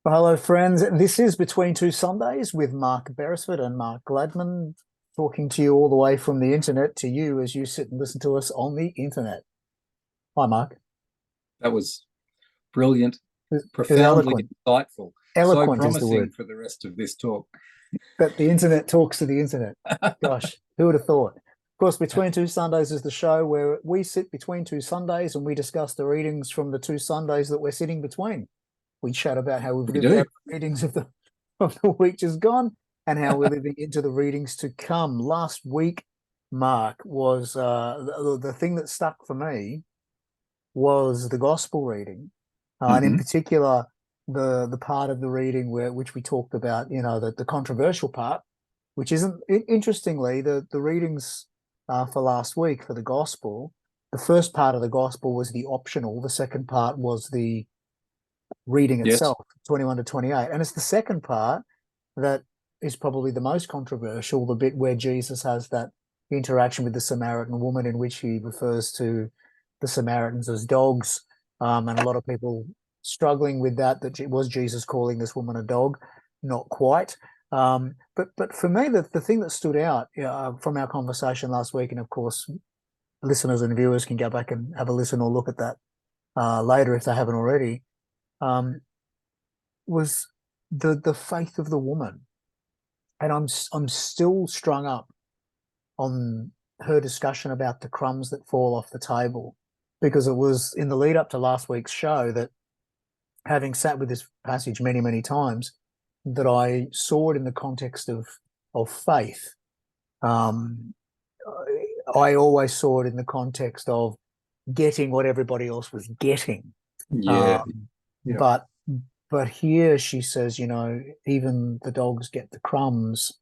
Hello, friends. This is Between Two Sundays with Mark Beresford and Mark Gladman, talking to you all the way from the internet to you as you sit and listen to us on the internet. Hi, Mark. That was brilliant, Is profoundly eloquent. insightful, so Eloquent is the promising word. for the rest of this talk. But the internet talks to the internet. Gosh, who would have thought? Of course, Between Two Sundays is the show where we sit between two Sundays and we discuss the readings from the two Sundays that we're sitting between. We chat about how we've We lived do. out the readings of the week just gone and how we're living into the readings to come. Last week, Mark, was the thing that stuck for me was the gospel reading, and in Hmm. particular the part of the reading which we talked about, the controversial part, which isn't interestingly the readings for last week for the gospel. The first part of the gospel was the optional. The second part was the reading Yes. itself, 21 to 28. And it's the second part that is probably the most controversial, the bit where Jesus has that interaction with the Samaritan woman, in which he refers to the Samaritans as dogs. And a lot of people struggling with that was Jesus calling this woman a dog? Not quite. But for me, the thing that stood out from our conversation last week, and of course, listeners and viewers can go back and have a listen or look at that later if they haven't already, um, was the faith of the woman, and I'm still strung up on her discussion about the crumbs that fall off the table, because it was in the lead up to last week's show that, having sat with this passage many times, that I saw it in the context of faith. I always saw it in the context of getting what everybody else was getting. Yeah. Um, Yeah. but but here she says, even the dogs get the crumbs,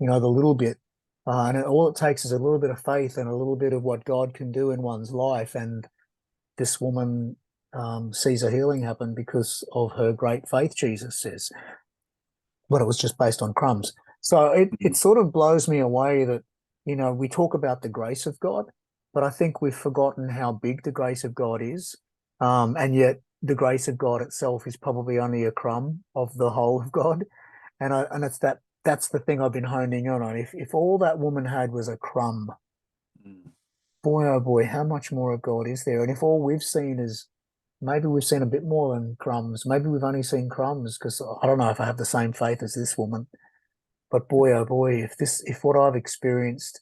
the little bit. And all it takes is a little bit of faith and a little bit of what God can do in one's life. And this woman sees a healing happen because of her great faith, Jesus says. But it was just based on crumbs. So it Mhm. sort of blows me away that, we talk about the grace of God, but I think we've forgotten how big the grace of God is. And yet the grace of God itself is probably only a crumb of the whole of God. And that's the thing I've been honing in on. If all that woman had was a crumb, Mm. boy oh boy, how much more of God is there? And if all we've seen is, maybe we've seen a bit more than crumbs, maybe we've only seen crumbs, because I don't know if I have the same faith as this woman. But boy oh boy, if what I've experienced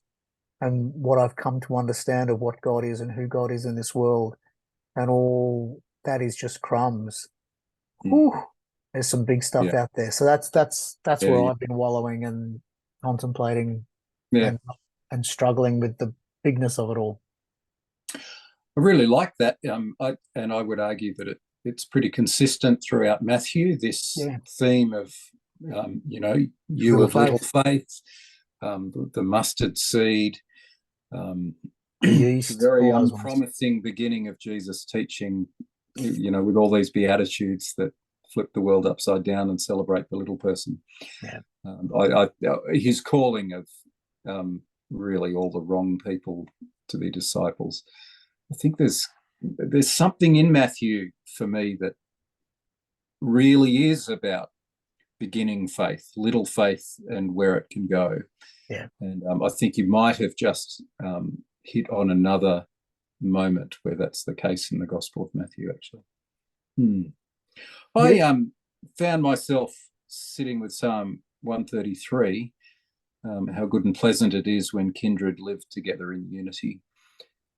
and what I've come to understand of what God is and who God is in this world, and all that is just crumbs. Mm. Whew, there's some big stuff Yeah. out there. So that's Yeah. where Yeah. I've been wallowing and contemplating Yeah. and and struggling with the bigness of it all. I really like that. I would argue that it's pretty consistent throughout Matthew, this Yeah, theme of, you little of little faith, faith, the mustard seed, um, the the yeast, very all those ones. unpromising beginning of Jesus' teaching, with all these beatitudes that flip the world upside down and celebrate the little person. Yeah, His calling of really all the wrong people to be disciples. I think there's something in Matthew for me that really is about beginning faith, little faith, and where it can go. yeah. And I think you might have just hit on another moment where that's the case in the Gospel of Matthew, actually. Hmm. Yeah. I found myself sitting with Psalm 133, how good and pleasant it is when kindred live together in unity.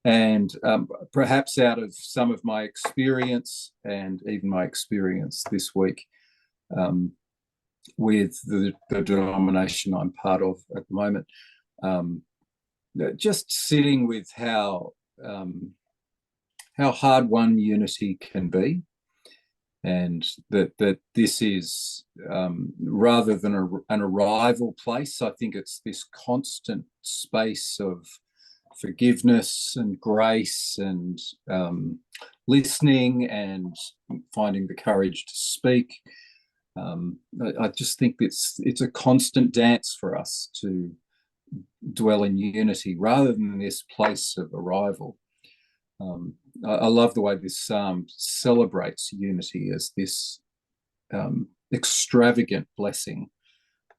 And perhaps out of some of my experience and even my experience this week with the denomination I'm part of at the moment, just sitting with how hard one unity can be, and that this is rather than an arrival place. I think it's this constant space of forgiveness and grace and listening and finding the courage to speak. I just think it's a constant dance for us to dwell in unity rather than this place of arrival. I love the way this psalm celebrates unity as this extravagant blessing,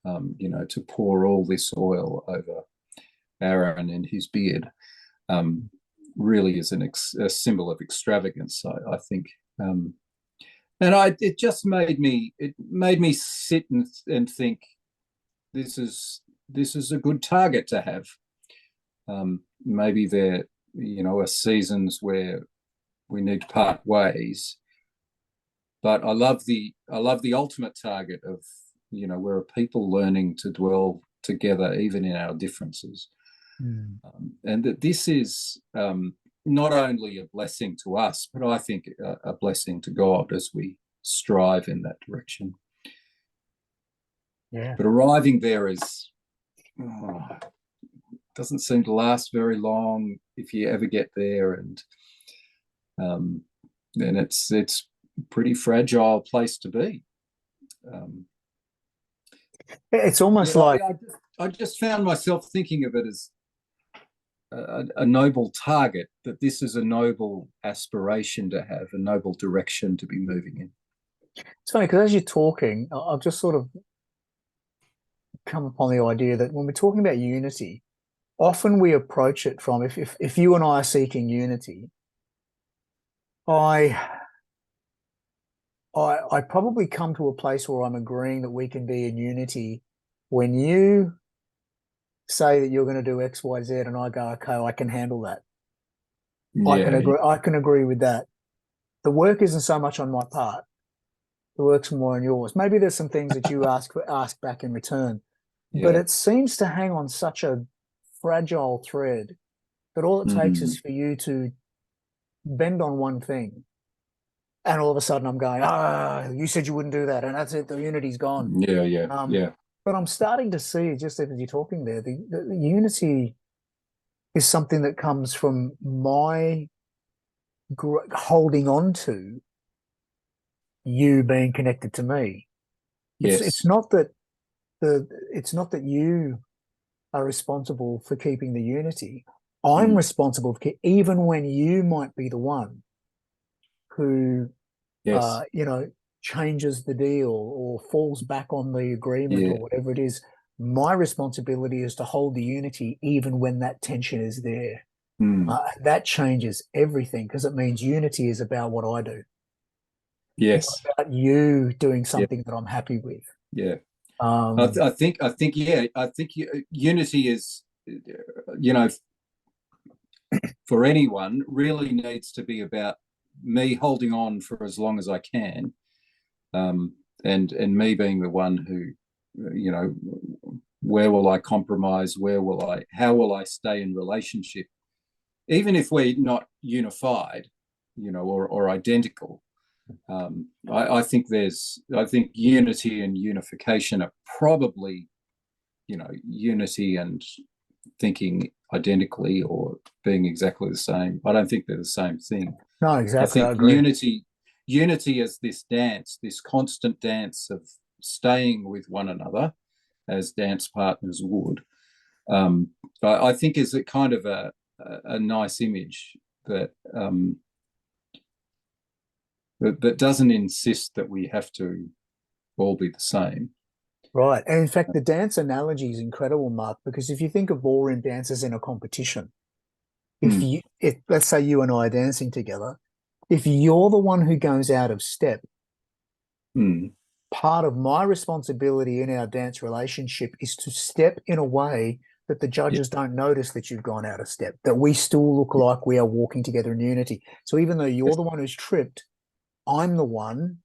to pour all this oil over Aaron and his beard, really is a symbol of extravagance, I think. And it just made me sit and think, this is a good target to have. Maybe there, are seasons where we need to part ways, but I love the ultimate target of, we're a people learning to dwell together even in our differences. And that this is not only a blessing to us, but I think a blessing to God as we strive in that direction. Yeah. But arriving there doesn't seem to last very long if you ever get there, and it's a pretty fragile place to be. It's almost like I just found myself thinking of it as a noble target, that this is a noble aspiration to have, a noble direction to be moving in. it's funny because as you're talking, I've just sort of come upon the idea that when we're talking about unity, often we approach it from, if you and I are seeking unity, I probably come to a place where I'm agreeing that we can be in unity when you say that you're going to do X, Y, Z, and I go, okay, I can handle that. I can agree with that. The work isn't so much on my part. The work's more on yours. Maybe there's some things that you ask back in return, but it seems to hang on such a fragile thread that all it takes is for you to bend on one thing, and all of a sudden I'm going, you said you wouldn't do that, and that's it. The unity's gone. Yeah. But I'm starting to see, just as you're talking there, the unity is something that comes from my holding on to you being connected to me. It's not that you are responsible for keeping the unity. I'm responsible for even when you might be the one who changes the deal or falls back on the agreement or whatever it is. My responsibility is to hold the unity even when that tension is there. That changes everything, because it means unity is about what I do. Yes. It's about you doing something that I'm happy with. Yeah. I think unity is, for anyone, really needs to be about me holding on for as long as I can, and me being the one who, where will I compromise? How will I stay in relationship? Even if we're not unified, or identical. I think unity and unification are probably, unity and thinking identically or being exactly the same. I don't think they're the same thing. No, exactly. I I think agree. unity is this dance, this constant dance of staying with one another as dance partners would. I think is a kind of a nice image that that doesn't insist that we have to all be the same. Right. And in fact, the dance analogy is incredible, Mark, because if you think of ballroom dancers in a competition, if let's say you and I are dancing together, if you're the one who goes out of step, part of my responsibility in our dance relationship is to step in a way that the judges don't notice that you've gone out of step, that we still look like we are walking together in unity. So even though you're the one who's tripped, I'm the one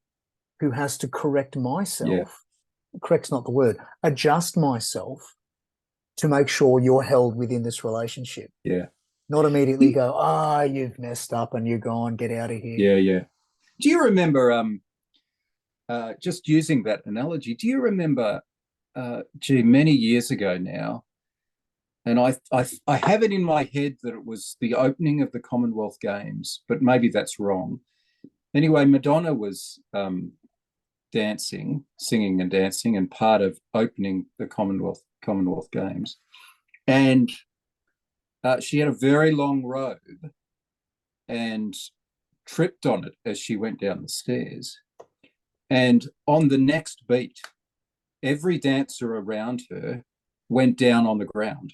who has to correct myself. Correct's not the word. Adjust myself to make sure you're held within this relationship. Yeah. Not immediately go, you've messed up and you're gone, get out of here. Yeah. Do you remember, just using that analogy, do you remember, many years ago now, and I have it in my head that it was the opening of the Commonwealth Games, but maybe that's wrong. Anyway, Madonna was singing and dancing, and part of opening the Commonwealth Games. And she had a very long robe and tripped on it as she went down the stairs. And on the next beat, every dancer around her went down on the ground.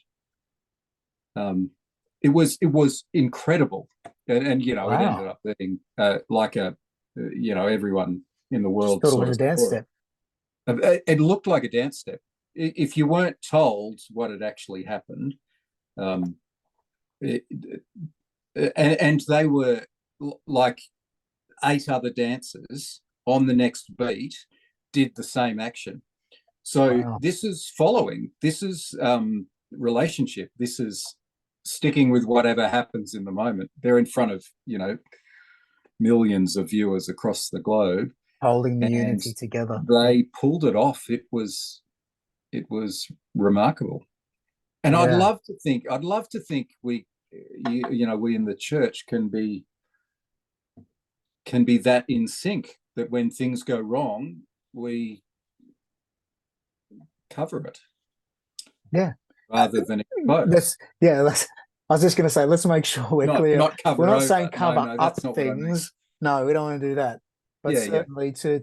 It was incredible, and you know, it ended Wow. up being like a, you know, everyone in the Just world thought it sort was a of dance saw it. step. It looked like a dance step. If you weren't told what had actually happened, um, it, and they were like 8 other dancers on the next beat did the same action. So Wow. this is following. This is relationship. This is sticking with whatever happens in the moment. They're in front of, you know, millions of viewers across the globe, Holding the and unity together. they pulled it off. It was remarkable. And Yeah. I'd love to think we, you know, we in the church can be that in sync, that when things go wrong, we cover it Yeah. rather than expose. I was just going to say, let's make sure we're Not clear. We're cover not over. saying No, cover no, up that's not what I mean. things. No, we don't want to do that. But Yeah, yeah. certainly to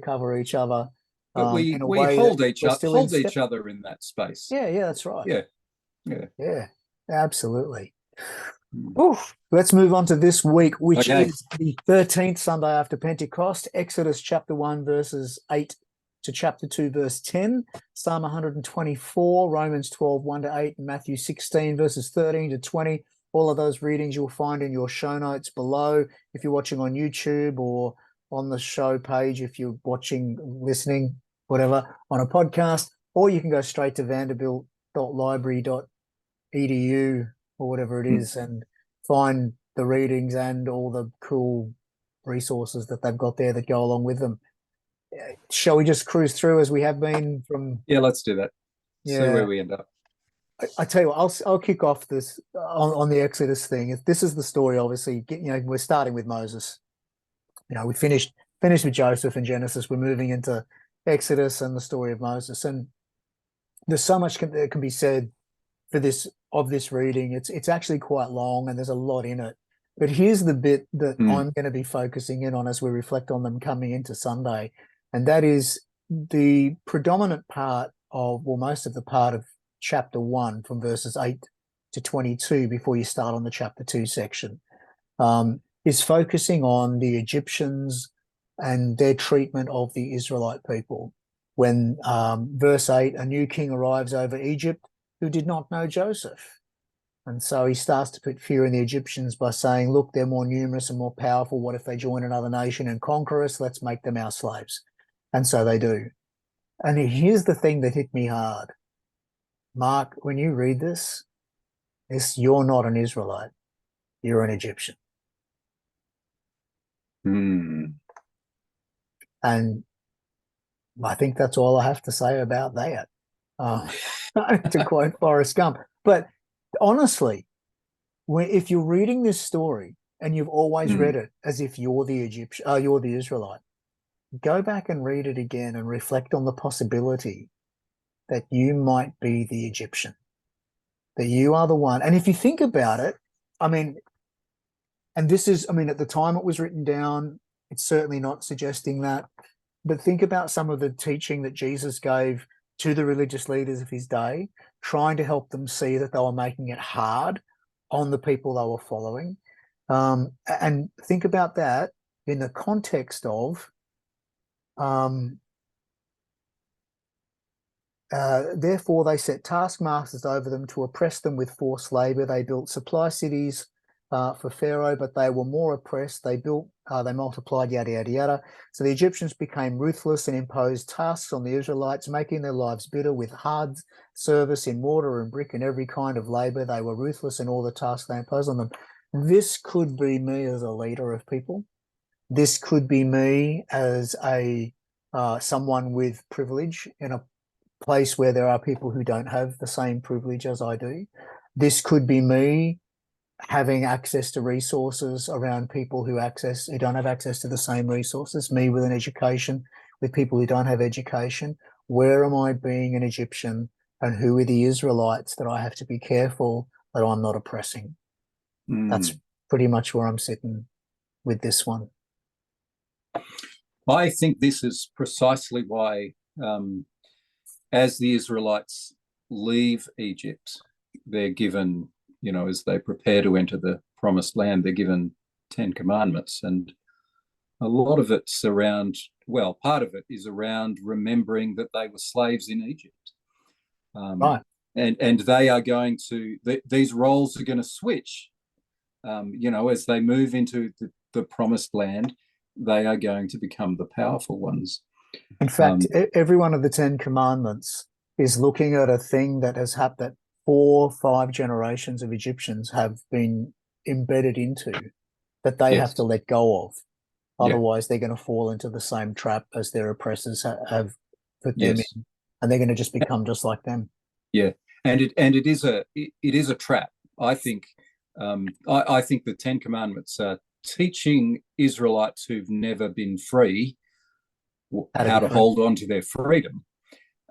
cover each other But in a we way that we're still in hold step. each other in that space. Yeah, that's right. Yeah, yeah. Yeah, absolutely. Oof. Let's move on to this week, which Okay. is the 13th Sunday after Pentecost, Exodus chapter 1, verses 8 to chapter 2, verse 10, Psalm 124, Romans 12, 1 to 8, and Matthew 16, verses 13 to 20. All of those readings you'll find in your show notes below. If you're watching on YouTube or on the show page, if you're watching, listening, whatever, on a podcast, or you can go straight to vanderbilt.library.edu or whatever it is and find the readings and all the cool resources that they've got there that go along with them. Shall we just cruise through as we have been from? Yeah, let's do that. See where Yeah, we end up. I tell you what, I'll kick off this on the Exodus thing. This is the story, obviously. You know, we're starting with Moses. You know, we finished with Joseph in Genesis. We're moving into Exodus and the story of Moses, and there's so much that can be said for this reading. It's actually quite long and there's a lot in it. But here's the bit that I'm going to be focusing in on as we reflect on them coming into Sunday, and that is the predominant part of, well, most of the part of chapter 1 from verses 8 to 22 before you start on the chapter 2 section, is focusing on the Egyptians and their treatment of the Israelite people. When verse 8, a new king arrives over Egypt who did not know Joseph. And so he starts to put fear in the Egyptians by saying, look, they're more numerous and more powerful. What if they join another nation and conquer us? Let's make them our slaves. And so they do. And here's the thing that hit me hard. Mark, when you read this, you're not an Israelite. You're an Egyptian. And I think that's all I have to say about that. To quote Forrest Gump. But honestly, if you're reading this story and you've always read it as if you're the Egyptian, you're the Israelite, go back and read it again and reflect on the possibility that you might be the Egyptian, that you are the one. And if you think about it, I mean, and this is, I mean, at the time it was written down, it's certainly not suggesting that, but think about some of the teaching that Jesus gave to the religious leaders of his day, trying to help them see that they were making it hard on the people they were following. And think about that in the context of therefore they set taskmasters over them to oppress them with forced labor. They built supply cities for Pharaoh, but they were more oppressed. They multiplied, yada, yada, yada. So the Egyptians became ruthless and imposed tasks on the Israelites, making their lives bitter with hard service in mortar and brick and every kind of labor. They were ruthless in all the tasks they imposed on them. This could be me as a leader of people. This could be me as a someone with privilege in a place where there are people who don't have the same privilege as I do. This could be me having access to resources around people who don't have access to the same resources, me with an education, with people who don't have education. Where am I being an Egyptian, and who are the Israelites that I have to be careful that I'm not oppressing? That's pretty much where I'm sitting with this one. I think this is precisely why, as the Israelites leave Egypt, they're given, as they prepare to enter the promised land, they're given 10 commandments. And a lot of it's around, part of it is around remembering that they were slaves in Egypt. Right. And they are going to, these roles are going to switch, as they move into the promised land, they are going to become the powerful ones. In fact, every one of the 10 commandments is looking at a thing that has happened that 4 or 5 generations of Egyptians have been embedded into, that they have to let go of. Otherwise, they're going to fall into the same trap as their oppressors have put them in, and they're going to just become just like them. Yeah, and it is a trap. I think I think the 10 Commandments are teaching Israelites who've never been free how to hold on to their freedom,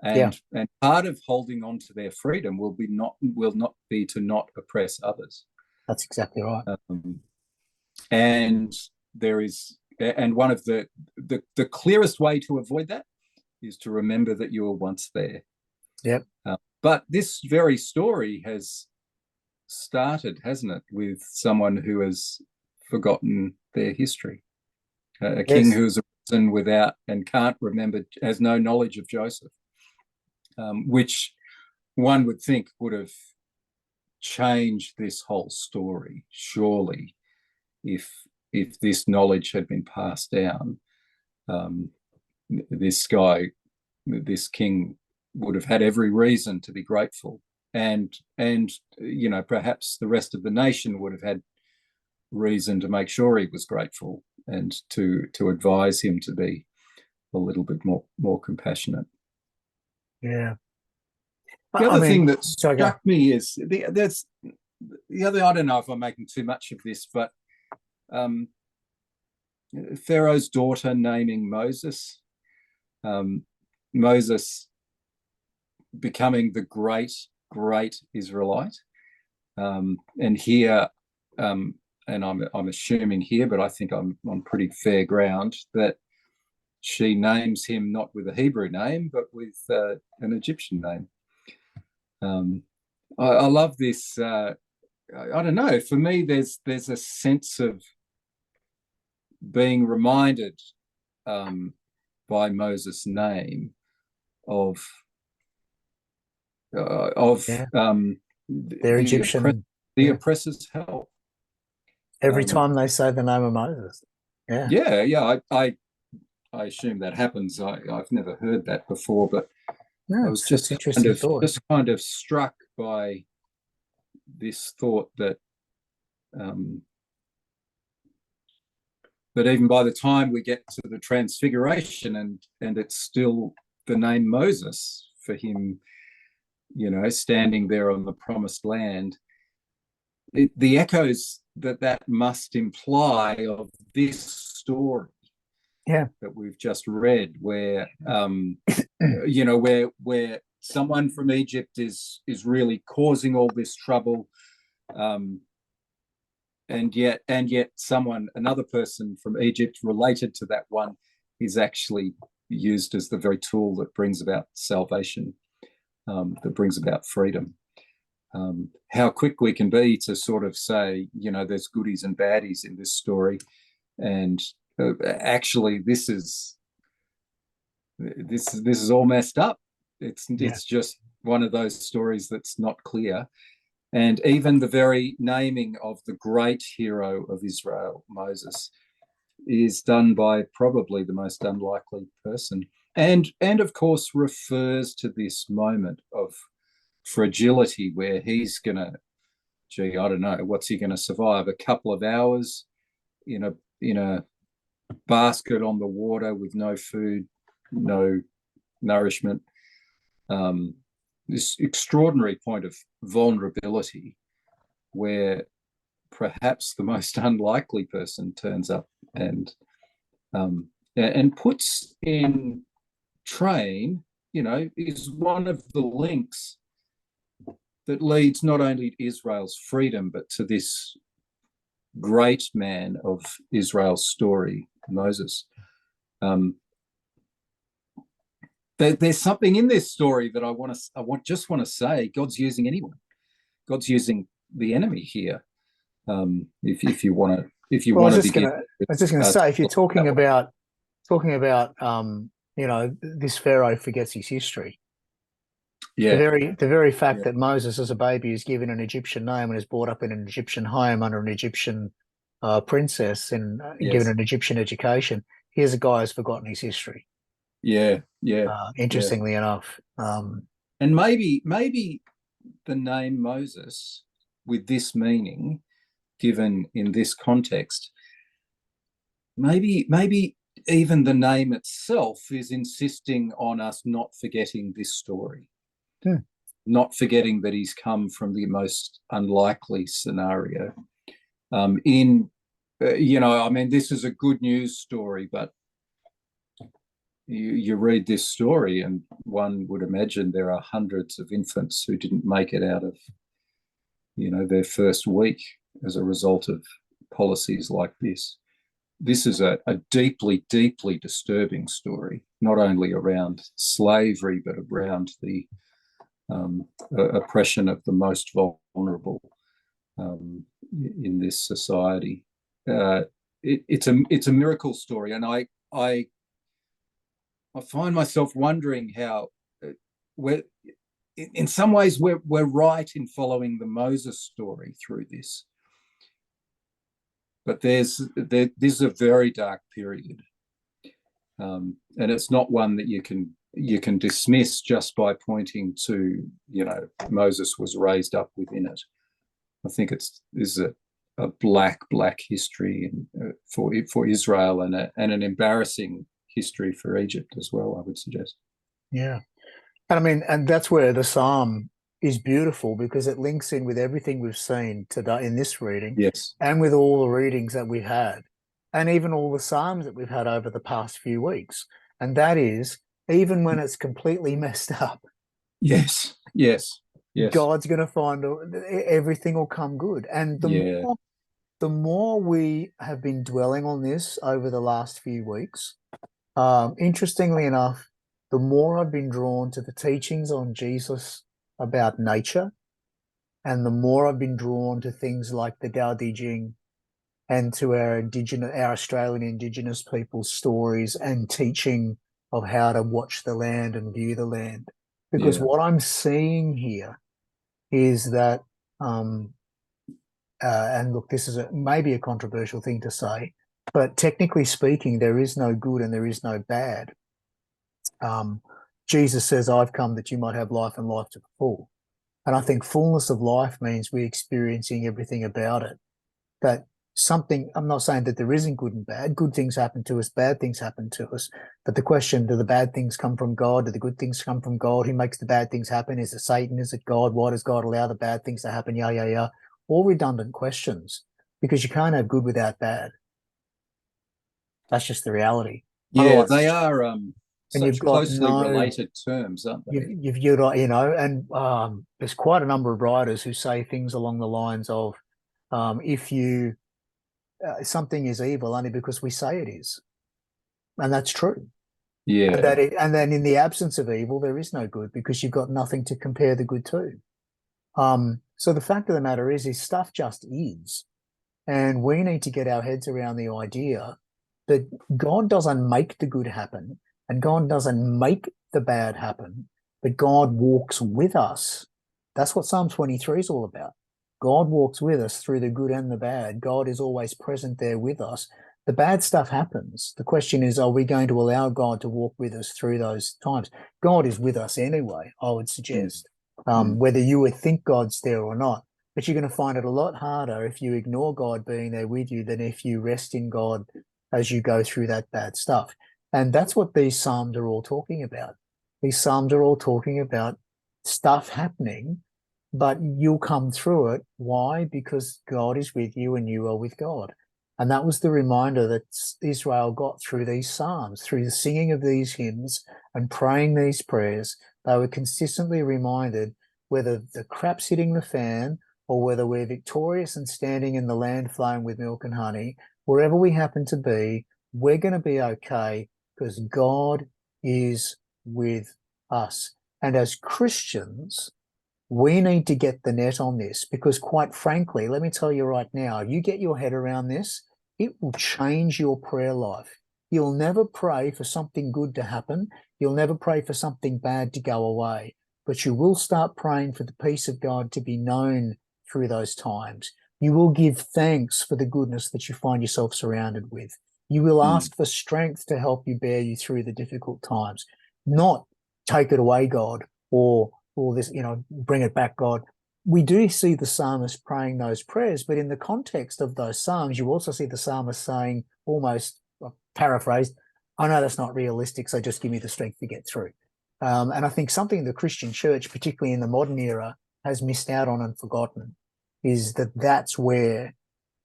and part of holding on to their freedom will not be to not oppress others. That's exactly right. And one of the clearest way to avoid that is to remember that you were once there. Yep. But this very story has started, hasn't it, with someone who has forgotten their history, a king who has arisen without and can't remember, has no knowledge of Joseph, which one would think would have changed this whole story, surely, if this knowledge had been passed down. This king would have had every reason to be grateful, and perhaps the rest of the nation would have had reason to make sure he was grateful and to advise him to be a little bit more compassionate. Yeah. The other thing that struck me is there's the other. I don't know if I'm making too much of this, but Pharaoh's daughter naming Moses, Moses becoming the great Israelite, and here, and I'm assuming here, but I think I'm on pretty fair ground that she names him not with a Hebrew name, but with an Egyptian name. I love this. I don't know. For me, there's a sense of being reminded by Moses' name of their Egyptian, the oppressor's help. Every time they say the name of Moses. I assume that happens. I've never heard that before, but I was just kind of struck by this thought that that even by the time we get to the Transfiguration and it's still the name Moses for him, standing there on the promised land, the echoes that must imply of this story that we've just read, where where someone from Egypt is really causing all this trouble, and yet another person from Egypt related to that one is actually used as the very tool that brings about salvation, that brings about freedom. How quick we can be to sort of say, there's goodies and baddies in this story, and actually this is all messed up. It's just one of those stories that's not clear. And even the very naming of the great hero of Israel, Moses, is done by probably the most unlikely person, and of course refers to this moment of fragility where he's gonna, I don't know, what's he gonna survive? A couple of hours in a basket on the water with no food, no nourishment. This extraordinary point of vulnerability where perhaps the most unlikely person turns up and puts in train, is one of the links that leads not only to Israel's freedom, but to this great man of Israel's story, Moses. Um, there's something in this story that I just want to say. God's using anyone. God's using the enemy here. If you want Well, to begin, I was just going to say, if you're talking about this Pharaoh forgets his history. yeah, The very fact yeah, that Moses, as a baby, is given an Egyptian name and is brought up in an Egyptian home under an Egyptian princess and given yes, an Egyptian education. Here's a guy who's forgotten his history. yeah, yeah, yeah. Interestingly enough, And maybe the name Moses, with this meaning given in this context, maybe even the name itself is insisting on us not forgetting this story, not forgetting that he's come from the most unlikely scenario. This is a good news story, but you read this story and one would imagine there are hundreds of infants who didn't make it out of, their first week as a result of policies like this. This is a deeply, deeply disturbing story, not only around slavery, but around the oppression of the most vulnerable in this society. It's a miracle story, and I find myself wondering how in some ways we're right in following the Moses story through this. But this is a very dark period, and it's not one that you can dismiss just by pointing to, Moses was raised up within it. I think is a black history for Israel and an embarrassing history for Egypt as well, I would suggest. Yeah. And I mean, and that's where the psalm is beautiful, because it links in with everything we've seen today in this reading, yes, and with all the readings that we've had, and even all the psalms that we've had over the past few weeks. And that is, even when it's completely messed up, yes, God's going to find everything will come good. And the more we have been dwelling on this over the last few weeks, interestingly enough, the more I've been drawn to the teachings on Jesus about nature, and the more I've been drawn to things like the Tao Te Ching and to our Australian Indigenous people's stories and teaching of how to watch the land and view the land. Because what I'm seeing here is that, and look, this is maybe a controversial thing to say, but technically speaking, there is no good and there is no bad. Jesus says, I've come that you might have life and life to the full. And I think fullness of life means we're experiencing everything about it. That I'm not saying that there isn't good and bad. Good things happen to us, bad things happen to us. But the question, do the bad things come from God? Do the good things come from God? Who makes the bad things happen? Is it Satan? Is it God? Why does God allow the bad things to happen? Yeah. All redundant questions, because you can't have good without bad. That's just the reality. Yeah, Otherwise, they are and you've such got closely related terms, aren't they? and there's quite a number of writers who say things along the lines of, if you something is evil only because we say it is, and that's true. Yeah, And then in the absence of evil, there is no good, because you've got nothing to compare the good to. So the fact of the matter is stuff just is, and we need to get our heads around the idea that God doesn't make the good happen, and God doesn't make the bad happen, but God walks with us. That's what Psalm 23 is all about. God walks with us through the good and the bad. God is always present there with us. The bad stuff happens. The question is, are we going to allow God to walk with us through those times? God is with us anyway, I would suggest, whether you would think God's there or not. But you're going to find it a lot harder if you ignore God being there with you than if you rest in God as you go through that bad stuff. And that's what these Psalms are all talking about. These Psalms are all talking about stuff happening, but you'll come through it. Why? Because God is with you and you are with God. And that was the reminder that Israel got through these Psalms, through the singing of these hymns and praying these prayers. They were consistently reminded, whether the crap's hitting the fan or whether we're victorious and standing in the land flowing with milk and honey, wherever we happen to be, we're going to be okay, because God is with us. And as Christians, we need to get the net on this, because quite frankly, let me tell you right now, you get your head around this, it will change your prayer life. You'll never pray for something good to happen. You'll never pray for something bad to go away, but you will start praying for the peace of God to be known through those times. You will give thanks for the goodness that you find yourself surrounded with. You will ask for strength to help you bear you through the difficult times, not take it away, God, or this, bring it back, God. We do see the psalmist praying those prayers, but in the context of those psalms, you also see the psalmist saying, almost paraphrased, I know that's not realistic, so just give me the strength to get through. And I think something the Christian church, particularly in the modern era, has missed out on and forgotten is that that's where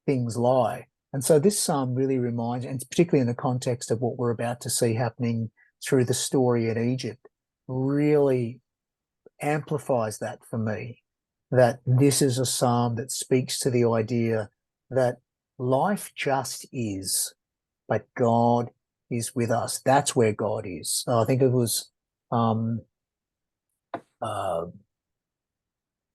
things lie. And so this psalm really reminds, and particularly in the context of what we're about to see happening through the story in Egypt, really amplifies that for me, that this is a psalm that speaks to the idea that life just is, but God is with us. That's where God is. I think it was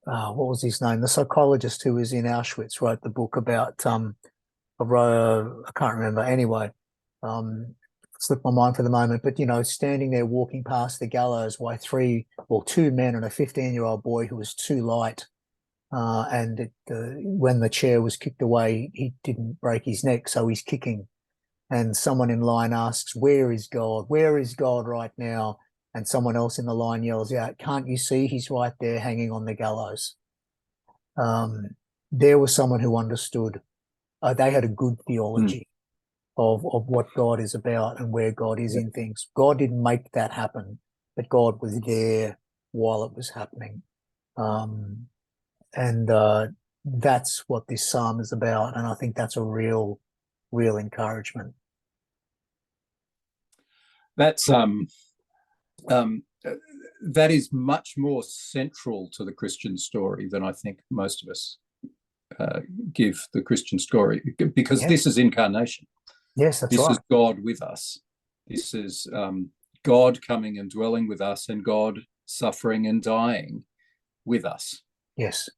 what was his name? The psychologist who was in Auschwitz wrote the book about I can't remember. Anyway, slipped my mind for the moment, but standing there walking past the gallows while two men and a 15-year-old boy who was too light, and when the chair was kicked away, he didn't break his neck, so he's kicking. And someone in line asks, "Where is God? Where is God right now?" And someone else in the line yells out, "Can't you see he's right there hanging on the gallows?" There was someone who understood. They had a good theology of what God is about and where God is in things. God didn't make that happen, but God was there while it was happening. And that's what this psalm is about. And I think that's a real encouragement. That's that is much more central to the Christian story than I think most of us give the Christian story, because this is incarnation. Yes, that's right. This is God with us. This is God coming and dwelling with us, and God suffering and dying with us. Yes.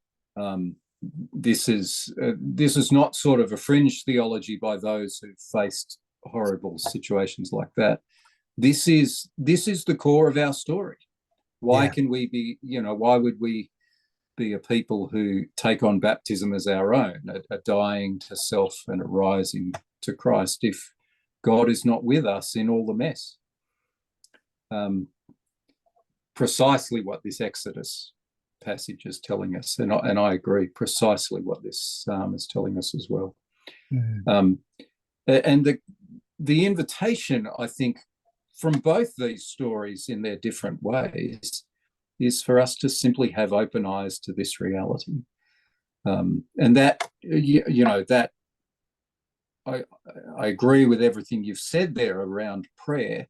This is not sort of a fringe theology by those who've faced horrible situations like that. This is the core of our story. Why can we be, why would we be a people who take on baptism as our own, a dying to self and a rising to Christ, if God is not with us in all the mess? Precisely what this Exodus passage is telling us, and I agree, precisely what this psalm is telling us as well. And the invitation, I think, from both these stories in their different ways, is for us to simply have open eyes to this reality, and that that I agree with everything you've said there around prayer.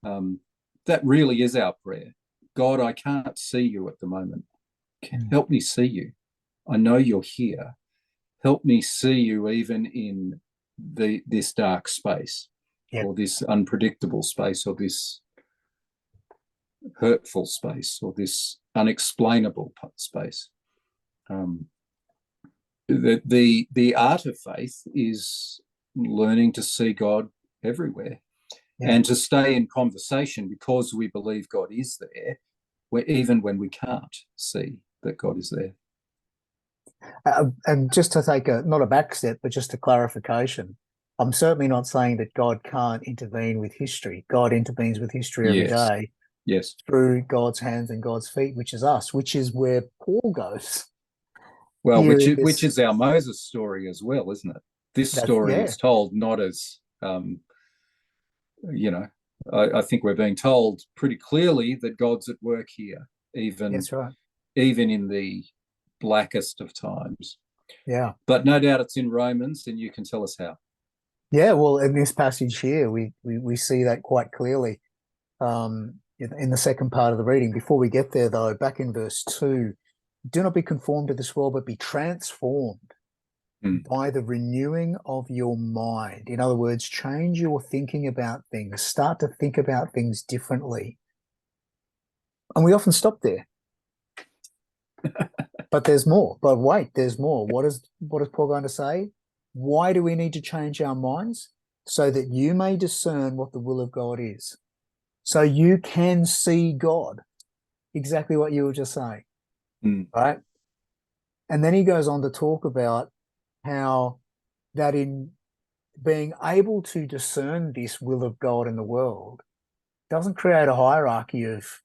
That really is our prayer. God, I can't see you at the moment. Help me see you. I know you're here. Help me see you even in this dark space, or this unpredictable space, or this hurtful space, or this unexplainable space. The art of faith is learning to see God everywhere, and to stay in conversation because we believe God is there, even when we can't see that God is there. And just to take not a back step, but just a clarification, I'm certainly not saying that God can't intervene with history. God intervenes with history every day. Yes. Through God's hands and God's feet, which is us, which is where Paul goes. Well, which is our Moses story as well, isn't it? This story is told not as, I think we're being told pretty clearly that God's at work here, even in the blackest of times. Yeah. But no doubt it's in Romans, and you can tell us how. Yeah, well, in this passage here, we see that quite clearly. In the second part of the reading. Before we get there, though, back in verse 2, do not be conformed to this world, but be transformed Mm. by the renewing of your mind. In other words, change your thinking about things, start to think about things differently. And we often stop there. But there's more. But wait, there's more. What is Paul going to say? Why do we need to change our minds? So that you may discern what the will of God is. So you can see God. Exactly what you were just saying. Mm. Right? And then he goes on to talk about how that in being able to discern this will of God in the world doesn't create a hierarchy of,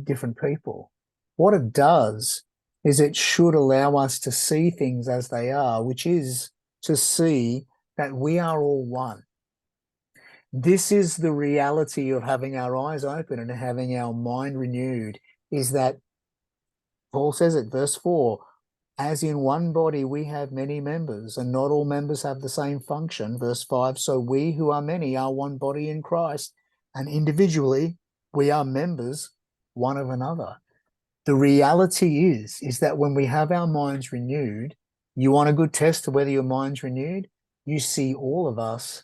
different people. What it does is it should allow us to see things as they are, which is to see that we are all one. This is the reality of having our eyes open and having our mind renewed, is that Paul says it, verse 4, as in one body we have many members, and not all members have the same function. Verse 5, so we who are many are one body in Christ, and individually we are members one of another. The reality is that when we have our minds renewed, you want a good test of whether your mind's renewed, you see all of us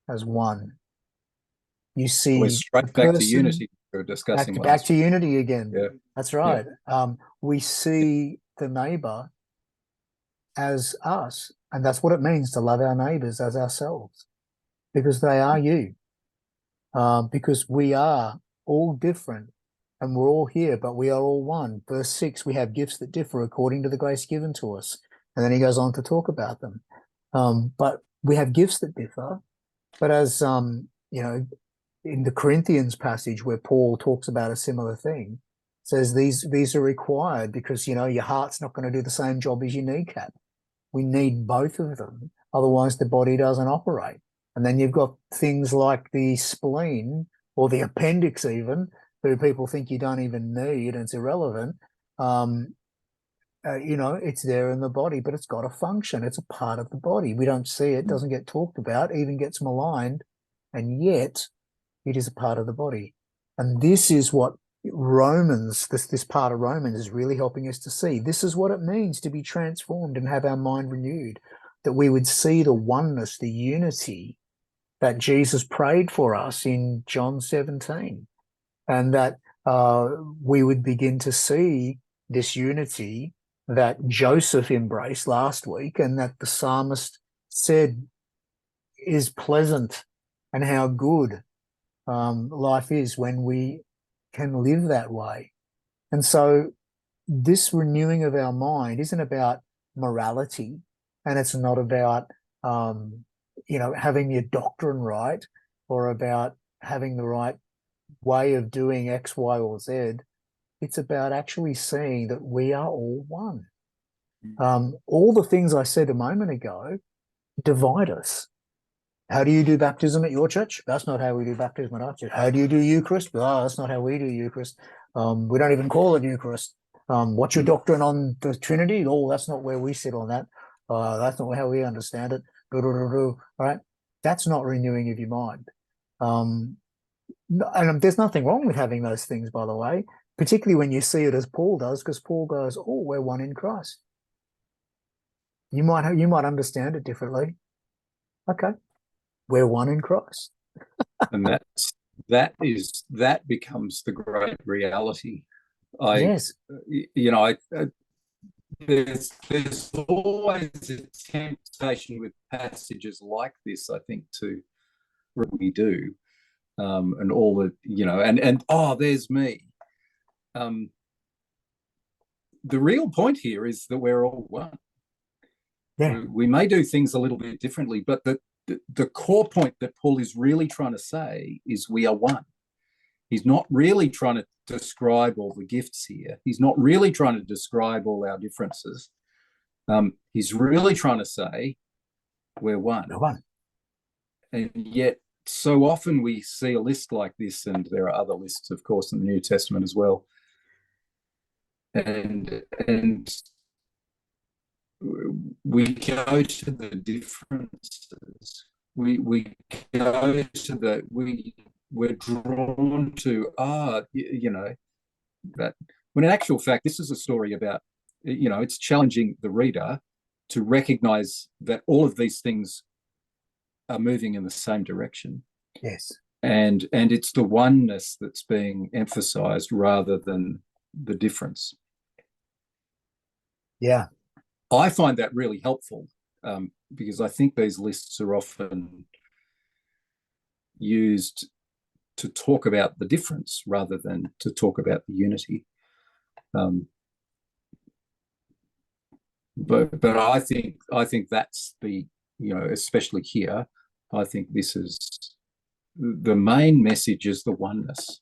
as one. You We're see the straight back to person, unity we were discussing back last to unity again. week. Yeah. That's Yeah. right. We see the neighbor as us, and that's what it means to love our neighbors as ourselves, because they are you. Because we are all different and we're all here, but we are all one. Verse 6, we have gifts that differ according to the grace given to us. And then he goes on to talk about them. But we have gifts that differ. But as, in the Corinthians passage where Paul talks about a similar thing, says these are required because, your heart's not going to do the same job as your kneecap. We need both of them. Otherwise, the body doesn't operate. And then you've got things like the spleen or the appendix even, who people think you don't even need and it's irrelevant. It's there in the body, but it's got a function. It's a part of the body. We don't see it, doesn't get talked about, even gets maligned, and yet it is a part of the body. And this is what Romans, this part of Romans is really helping us to see. This is what it means to be transformed and have our mind renewed, that we would see the oneness, the unity that Jesus prayed for us in John 17, and that we would begin to see this unity that Joseph embraced last week and that the psalmist said is pleasant, and how good life is when we can live that way. And so this renewing of our mind isn't about morality, and it's not about having your doctrine right or about having the right way of doing X, Y, or Z. It's about actually seeing that we are all one. All the things I said a moment ago divide us. How do you do baptism at your church? That's not how we do baptism at our church. How do you do Eucharist? Oh, that's not how we do Eucharist. We don't even call it Eucharist. What's your doctrine on the Trinity? Oh, that's not where we sit on that. That's not how we understand it. All right. That's not renewing of your mind. And there's nothing wrong with having those things, by the way, particularly when you see it as Paul does, because Paul goes, oh, we're one in Christ. You might understand it differently. Okay. We're one in Christ. And that becomes the great reality. Yes. There's always a temptation with passages like this, I think, to what we do, and all the, and there's me. The real point here is that we're all one. Yeah. We may do things a little bit differently, but the core point that Paul is really trying to say is we are one. He's not really trying to describe all the gifts here. He's not really trying to describe all our differences. He's really trying to say we're one. We're one. And yet so often we see a list like this, and there are other lists, of course, in the New Testament as well. And we go to the differences. We go to we're drawn to that, when in actual fact this is a story about, it's challenging the reader to recognize that all of these things are moving in the same direction. Yes. And it's the oneness that's being emphasized rather than the difference. Yeah. I find that really helpful, because I think these lists are often used to talk about the difference rather than to talk about the unity. But I think that's the, especially here, I think this is the main message is the oneness.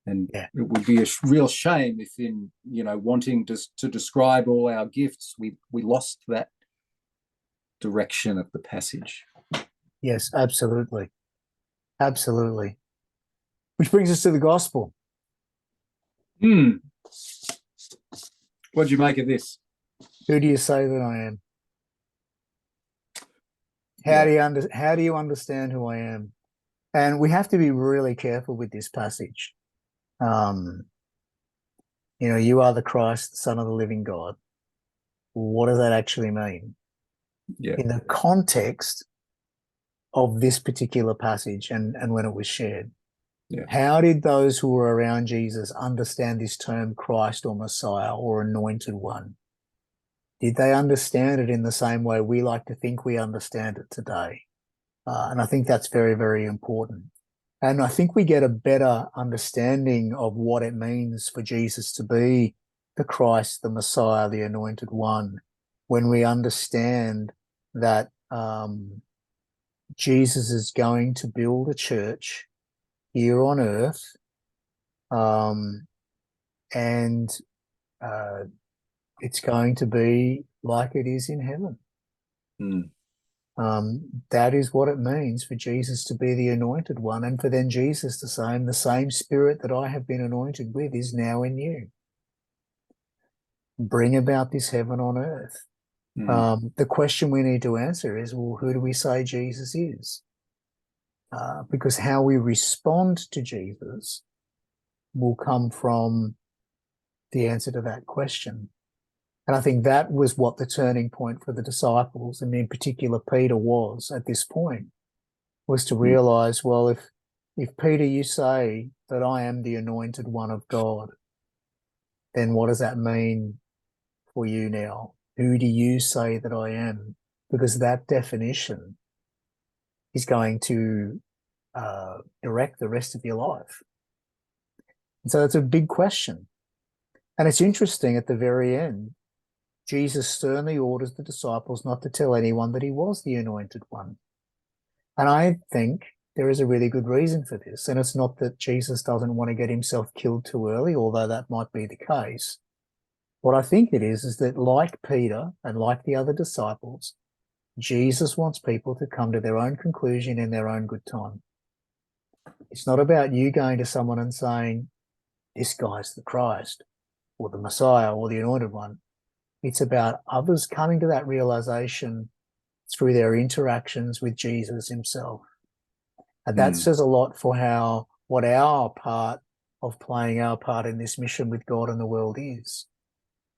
And it would be a real shame if in, wanting to describe all our gifts, we lost that direction of the passage. Yes, absolutely. Absolutely. Which brings us to the gospel. What do you make of this? Who do you say that I am? How do you understand who I am? And we have to be really careful with this passage. You are the Christ, the Son of the living God. What does that actually mean? Yeah. In the context of this particular passage and when it was shared. Yeah. How did those who were around Jesus understand this term Christ or Messiah or Anointed One? Did they understand it in the same way we like to think we understand it today? And I think that's very, very important. And I think we get a better understanding of what it means for Jesus to be the Christ, the Messiah, the Anointed One, when we understand that Jesus is going to build a church here on earth, and it's going to be like it is in heaven. That is what it means for Jesus to be the Anointed One, and for then Jesus to say, the same Spirit that I have been anointed with is now in you. Bring about this heaven on earth. The question we need to answer is, well, who do we say Jesus is? Because how we respond to Jesus will come from the answer to that question. And I think that was what the turning point for the disciples, and in particular Peter, was at this point, was to realize, well, if Peter, you say that I am the Anointed One of God, then what does that mean for you now? Who do you say that I am? Because that definition is going to direct the rest of your life. And so it's a big question. And it's interesting, at the very end, Jesus sternly orders the disciples not to tell anyone that he was the Anointed One. And I think there is a really good reason for this. And it's not that Jesus doesn't want to get himself killed too early, although that might be the case. What I think it is that, like Peter and like the other disciples, Jesus wants people to come to their own conclusion in their own good time. It's not about you going to someone and saying, this guy's the Christ or the Messiah or the Anointed One. It's about others coming to that realization through their interactions with Jesus himself. And that says a lot for what our part of playing our part in this mission with God and the world is.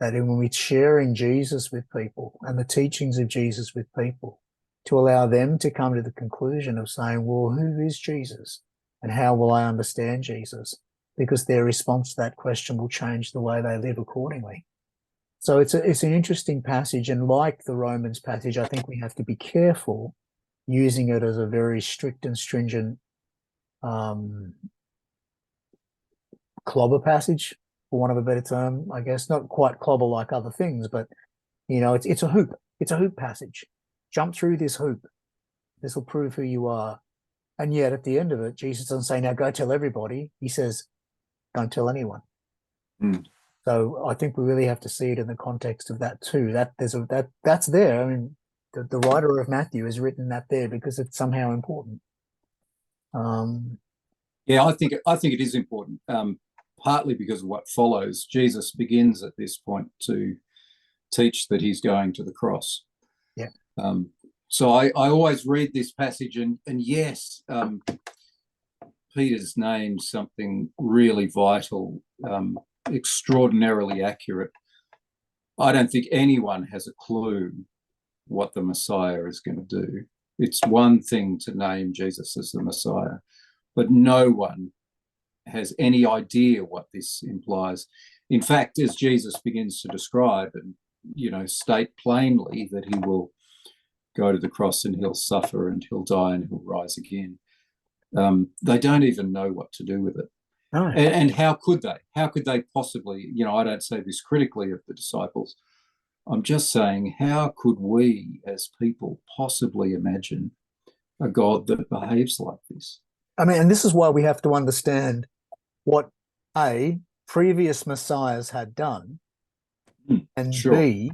That when we're sharing Jesus with people and the teachings of Jesus with people, to allow them to come to the conclusion of saying, well, who is Jesus and how will I understand Jesus? Because their response to that question will change the way they live accordingly. So it's an interesting passage, and like the Romans passage, I think we have to be careful using it as a very strict and stringent clobber passage, for want of a better term, I guess. Not quite clobber like other things, but it's a hoop. It's a hoop passage. Jump through this hoop. This will prove who you are. And yet at the end of it, Jesus doesn't say, now go tell everybody. He says, don't tell anyone. So I think we really have to see it in the context of that too. That's there. I mean, the writer of Matthew has written that there because it's somehow important. Yeah, I think it is important. Partly because of what follows. Jesus begins at this point to teach that he's going to the cross. Yeah. So I always read this passage, and yes, Peter's named something really vital, extraordinarily accurate. I don't think anyone has a clue what the Messiah is going to do. It's one thing to name Jesus as the Messiah, but no one has any idea what this implies. In fact, as Jesus begins to describe and, state plainly that he will go to the cross and he'll suffer and he'll die and he'll rise again, they don't even know what to do with it. No. And how could they? How could they possibly, I don't say this critically of the disciples. I'm just saying, how could we as people possibly imagine a God that behaves like this? I mean, and this is why we have to understand what previous messiahs had done, and Sure. B,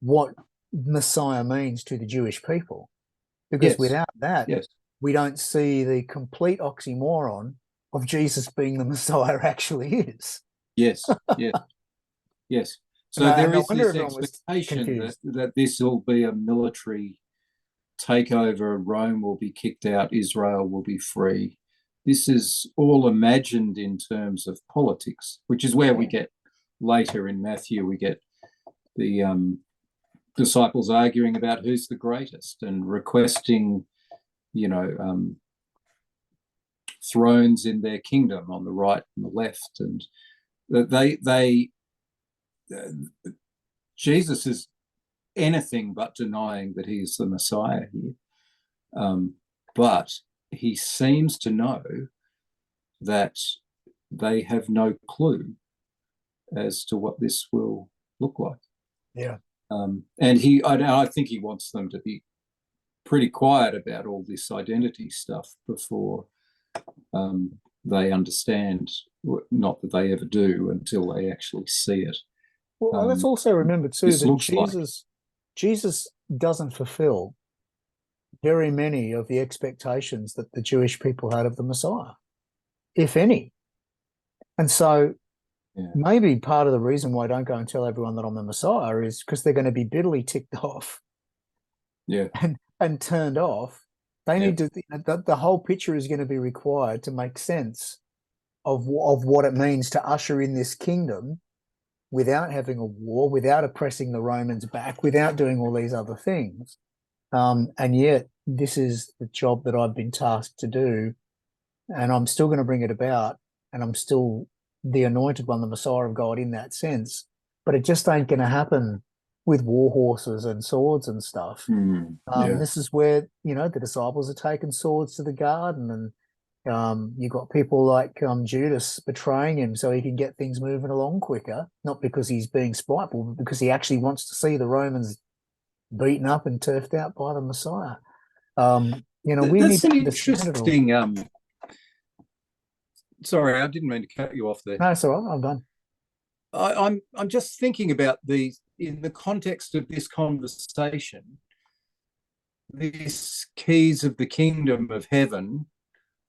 what Messiah means to the Jewish people. Because without that, we don't see the complete oxymoron of Jesus being the Messiah actually is. Yes, yes, yes. So there is this expectation that this will be a military takeover, Rome will be kicked out, Israel will be free. This is all imagined in terms of politics, which is where we get later in Matthew, we get the disciples arguing about who's the greatest and requesting, thrones in their kingdom on the right and the left. And Jesus is anything but denying that he is the Messiah here. But he seems to know that they have no clue as to what this will look like. Yeah. And I think he wants them to be pretty quiet about all this identity stuff before they understand, not that they ever do until they actually see it. Well, let's also remember too that Jesus doesn't fulfill very many of the expectations that the Jewish people had of the Messiah, if any. And so maybe part of the reason why I don't go and tell everyone that I'm the Messiah is because they're going to be bitterly ticked off and turned off. They need to, the whole picture is going to be required to make sense of what it means to usher in this kingdom without having a war, without oppressing the Romans back, without doing all these other things. And yet this is the job that I've been tasked to do, and I'm still going to bring it about, and I'm still the anointed one, the Messiah of God in that sense. But it just ain't going to happen with war horses and swords and stuff. This is where, the disciples are taking swords to the garden, and you've got people like Judas betraying him so he can get things moving along quicker, not because he's being spiteful, but because he actually wants to see the Romans beaten up and turfed out by the Messiah. We need to understand it all. Sorry, I didn't mean to cut you off there. No, it's all right. I'm done. I'm just thinking about these in the context of this conversation. These keys of the kingdom of heaven,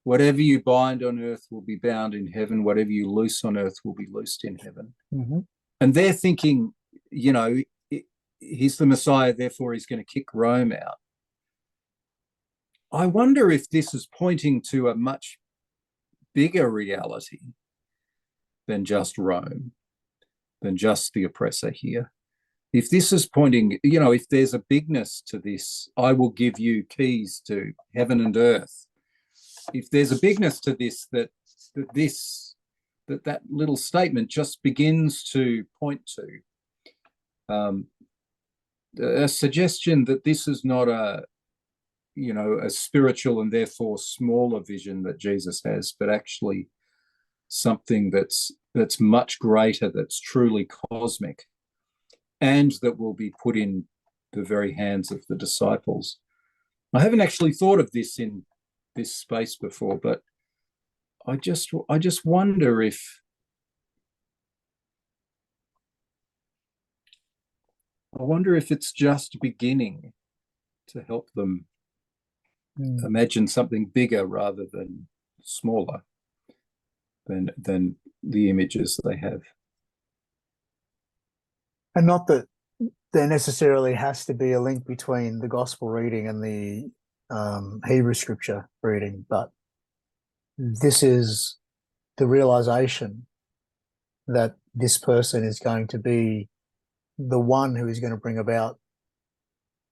whatever you bind on earth will be bound in heaven, whatever you loose on earth will be loosed in heaven. Mm-hmm. And they're thinking, he's the Messiah, therefore he's going to kick Rome out. I wonder if this is pointing to a much bigger reality than just Rome, than just the oppressor here. If this is pointing, if there's a bigness to this, I will give you keys to heaven and earth. If there's a bigness to this, that little statement just begins to point to a suggestion that this is not a spiritual and therefore smaller vision that Jesus has, but actually something that's much greater, that's truly cosmic, and that will be put in the very hands of the disciples. I haven't actually thought of this in this space before, but I just wonder if it's just beginning to help them imagine something bigger rather than smaller than the images they have. And not that there necessarily has to be a link between the gospel reading and the Hebrew scripture reading, but this is the realization that this person is going to be the one who is going to bring about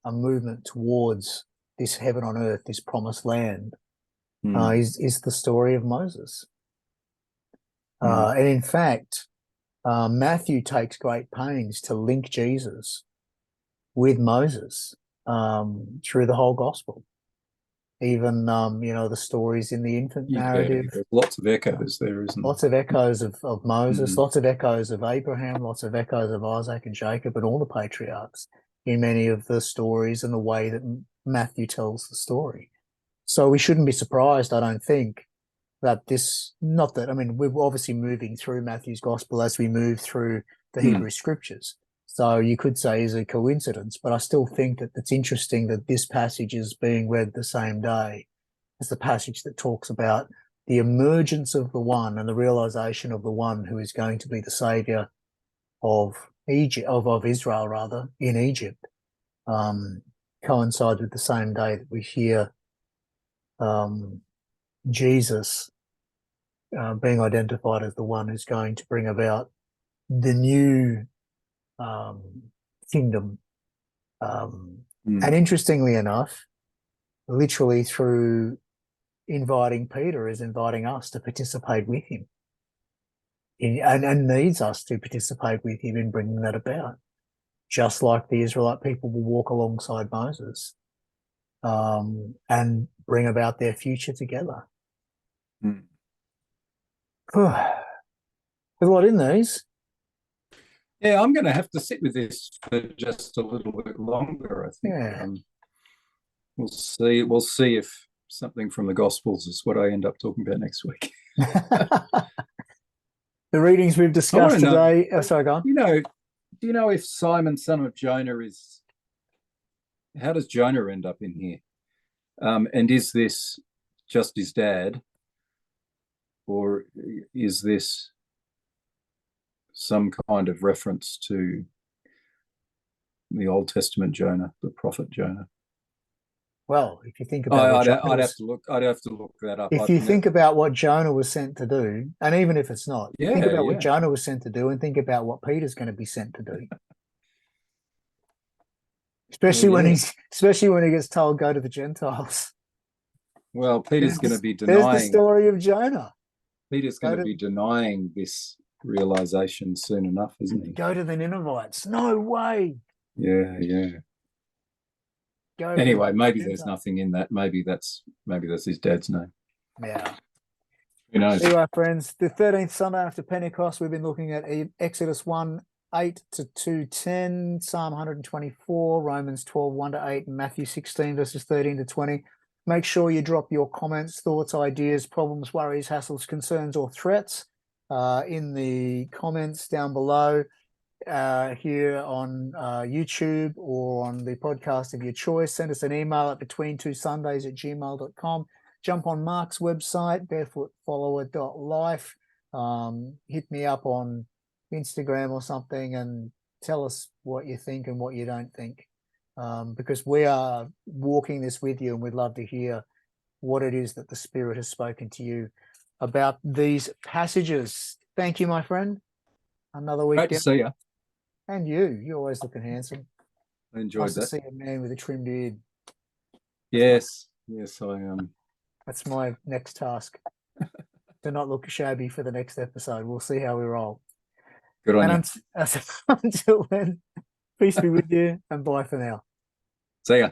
a movement towards this heaven on earth, this promised land, is the story of Moses. And in fact, Matthew takes great pains to link Jesus with Moses through the whole gospel. Even, the stories in the infant narrative. There's lots of echoes there, isn't there? Lots of echoes of Moses, lots of echoes of Abraham, lots of echoes of Isaac and Jacob and all the patriarchs in many of the stories and the way that Matthew tells the story. So we shouldn't be surprised, I don't think, that we're obviously moving through Matthew's gospel as we move through the Hebrew scriptures. So you could say is a coincidence, but I still think that it's interesting that this passage is being read the same day as the passage that talks about the emergence of the one and the realization of the one who is going to be the savior of Egypt, of Israel rather, in Egypt, coincides with the same day that we hear Jesus being identified as the one who's going to bring about the new kingdom. And interestingly enough, literally through inviting Peter is inviting us to participate with him and needs us to participate with him in bringing that about, just like the Israelite people will walk alongside Moses and bring about their future together. There's a lot in these. Yeah, I'm going to have to sit with this for just a little bit longer, I think. Yeah. We'll see. We'll see if something from the Gospels is what I end up talking about next week. The readings we've discussed today. Sorry, go on. Do you know if Simon, son of Jonah, how does Jonah end up in here? And is this just his dad, or is this some kind of reference to the Old Testament Jonah, the prophet Jonah? Well, if you think about I'd have to look that up. If you think about what Jonah was sent to do, and even if it's not, think about what Jonah was sent to do and think about what Peter's going to be sent to do. Especially when he gets told, go to the Gentiles. Well, Peter's going to be denying. There's the story of Jonah. Peter's going to be denying this realization soon enough, isn't he? Go to the Ninevites. No way. Yeah. Anyway, maybe there's nothing in that. Maybe that's his dad's name. Yeah. Who knows? Anyway, friends, the 13th Sunday after Pentecost, we've been looking at Exodus 1:8 to 2:10, Psalm 124, Romans 12:1 to 8, and Matthew 16 verses 13 to 20. Make sure you drop your comments, thoughts, ideas, problems, worries, hassles, concerns, or threats in the comments down below here on YouTube or on the podcast of your choice. Send us an email at betweentwosundays@gmail.com. Jump on Mark's website, barefootfollower.life. Hit me up on Instagram or something and tell us what you think and what you don't think. Because we are walking this with you, and we'd love to hear what it is that the Spirit has spoken to you about these passages. Thank you, my friend. Another week. Great to see you. And you're always looking handsome. I enjoyed that. To see a man with a trim beard. Yes, I am. That's my next task. To not look shabby for the next episode. We'll see how we roll. Good on you. Until then, peace be with you, and bye for now. See ya.